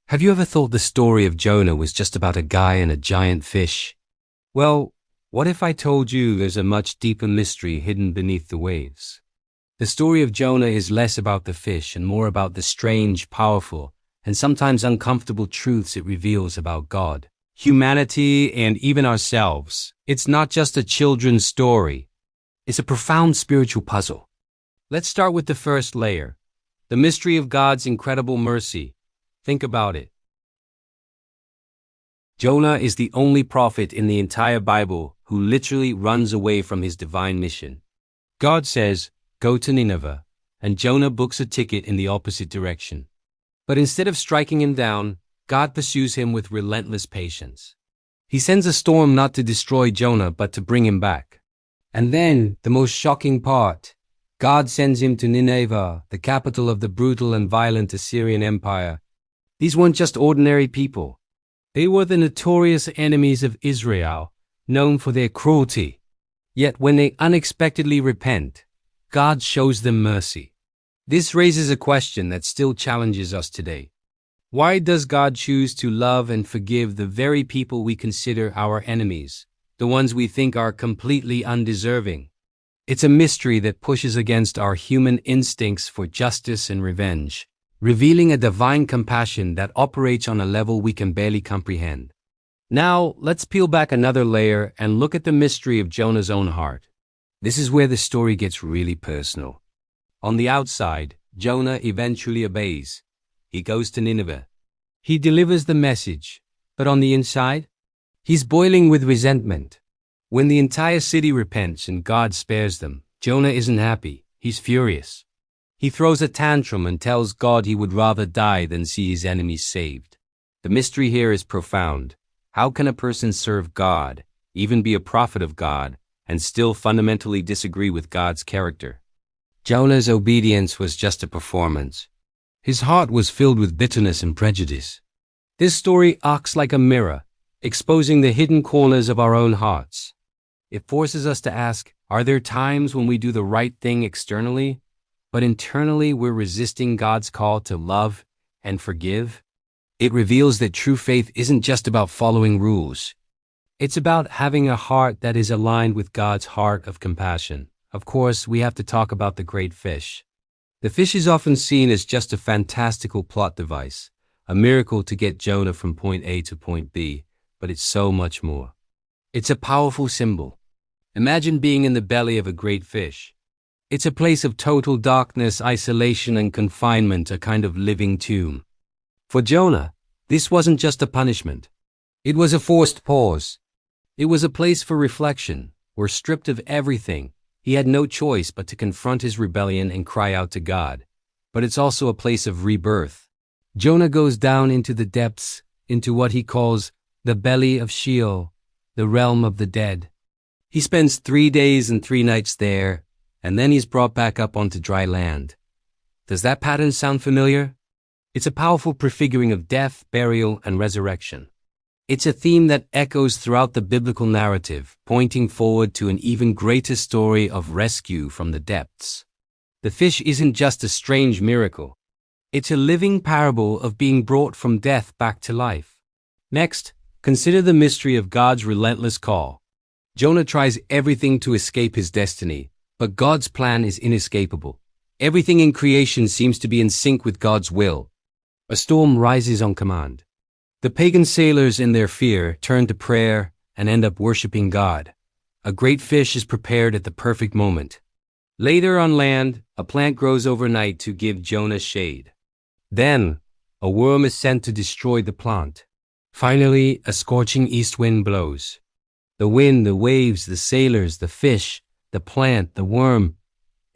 Have you ever thought the story of Jonah was just about a guy and a giant fish? Well, what if I told you there's a much deeper mystery hidden beneath the waves? The story of Jonah is less about the fish and more about the strange, powerful, and sometimes uncomfortable truths it reveals about God, humanity, and even ourselves. It's not just a children's story. It's a profound spiritual puzzle. Let's start with the first layer, the mystery of God's incredible mercy. Think about it. Jonah is the only prophet in the entire Bible who literally runs away from his divine mission. God says, "Go to Nineveh," and Jonah books a ticket in the opposite direction. But instead of striking him down, God pursues him with relentless patience. He sends a storm not to destroy Jonah but to bring him back. And then, the most shocking part, God sends him to Nineveh, the capital of the brutal and violent Assyrian Empire. These weren't just ordinary people. They were the notorious enemies of Israel, known for their cruelty. Yet when they unexpectedly repent, God shows them mercy. This raises a question that still challenges us today. Why does God choose to love and forgive the very people we consider our enemies, the ones we think are completely undeserving? It's a mystery that pushes against our human instincts for justice and revenge, revealing a divine compassion that operates on a level we can barely comprehend. Now, let's peel back another layer and look at the mystery of Jonah's own heart. This is where the story gets really personal. On the outside, Jonah eventually obeys. He goes to Nineveh. He delivers the message, but on the inside, he's boiling with resentment. When the entire city repents and God spares them, Jonah isn't happy. He's furious. He throws a tantrum and tells God he would rather die than see his enemies saved. The mystery here is profound. How can a person serve God, even be a prophet of God, and still fundamentally disagree with God's character? Jonah's obedience was just a performance. His heart was filled with bitterness and prejudice. This story acts like a mirror, exposing the hidden corners of our own hearts. It forces us to ask, are there times when we do the right thing externally, but internally we're resisting God's call to love and forgive? It reveals that true faith isn't just about following rules. It's about having a heart that is aligned with God's heart of compassion. Of course, we have to talk about the great fish. The fish is often seen as just a fantastical plot device, a miracle to get Jonah from point A to point B, but it's so much more. It's a powerful symbol. Imagine being in the belly of a great fish. It's a place of total darkness, isolation, and confinement, a kind of living tomb. For Jonah, this wasn't just a punishment. It was a forced pause. It was a place for reflection, where stripped of everything, he had no choice but to confront his rebellion and cry out to God. But it's also a place of rebirth. Jonah goes down into the depths, into what he calls the belly of Sheol, the realm of the dead. He spends 3 days and 3 nights there, and then he's brought back up onto dry land. Does that pattern sound familiar? It's a powerful prefiguring of death, burial, and resurrection. It's a theme that echoes throughout the biblical narrative, pointing forward to an even greater story of rescue from the depths. The fish isn't just a strange miracle. It's a living parable of being brought from death back to life. Next, consider the mystery of God's relentless call. Jonah tries everything to escape his destiny, but God's plan is inescapable. Everything in creation seems to be in sync with God's will. A storm rises on command. The pagan sailors, in their fear, turn to prayer and end up worshiping God. A great fish is prepared at the perfect moment. Later on land, a plant grows overnight to give Jonah shade. Then, a worm is sent to destroy the plant. Finally, a scorching east wind blows. The wind, the waves, the sailors, the fish, the plant, the worm,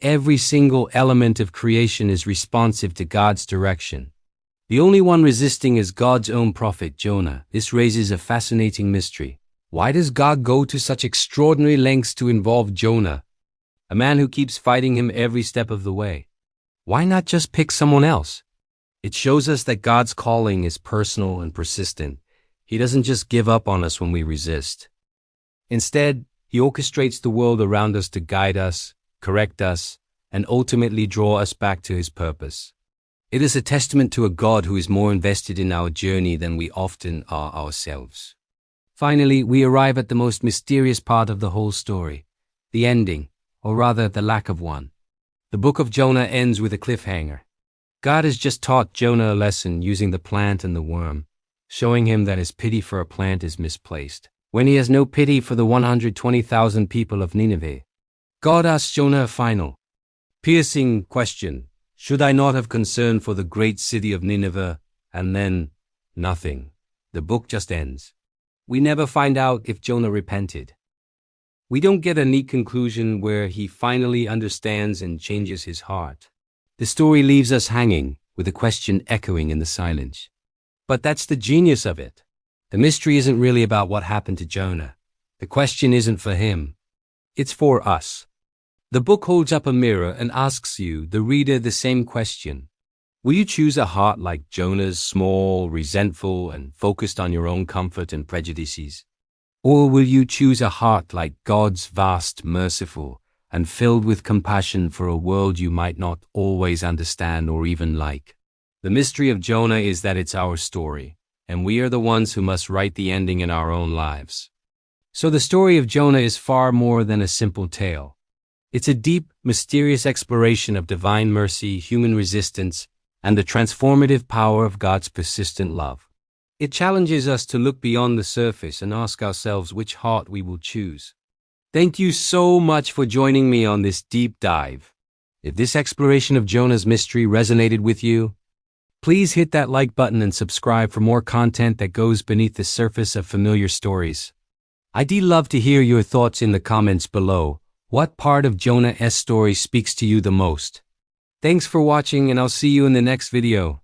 every single element of creation is responsive to God's direction. The only one resisting is God's own prophet, Jonah. This raises a fascinating mystery. Why does God go to such extraordinary lengths to involve Jonah, a man who keeps fighting him every step of the way? Why not just pick someone else? It shows us that God's calling is personal and persistent. He doesn't just give up on us when we resist. Instead, he orchestrates the world around us to guide us, correct us, and ultimately draw us back to his purpose. It is a testament to a God who is more invested in our journey than we often are ourselves. Finally, we arrive at the most mysterious part of the whole story, the ending, or rather the lack of one. The book of Jonah ends with a cliffhanger. God has just taught Jonah a lesson using the plant and the worm, showing him that his pity for a plant is misplaced, when he has no pity for the 120,000 people of Nineveh. God asks Jonah a final, piercing question. Should I not have concern for the great city of Nineveh? And then, nothing. The book just ends. We never find out if Jonah repented. We don't get a neat conclusion where he finally understands and changes his heart. The story leaves us hanging, with a question echoing in the silence. But that's the genius of it. The mystery isn't really about what happened to Jonah. The question isn't for him. It's for us. The book holds up a mirror and asks you, the reader, the same question. Will you choose a heart like Jonah's, small, resentful, and focused on your own comfort and prejudices? Or will you choose a heart like God's, vast, merciful, and filled with compassion for a world you might not always understand or even like? The mystery of Jonah is that it's our story, and we are the ones who must write the ending in our own lives. So the story of Jonah is far more than a simple tale. It's a deep, mysterious exploration of divine mercy, human resistance, and the transformative power of God's persistent love. It challenges us to look beyond the surface and ask ourselves which heart we will choose. Thank you so much for joining me on this deep dive. If this exploration of Jonah's mystery resonated with you, please hit that like button and subscribe for more content that goes beneath the surface of familiar stories. I'd love to hear your thoughts in the comments below. What part of Jonah's story speaks to you the most? Thanks for watching, and I'll see you in the next video.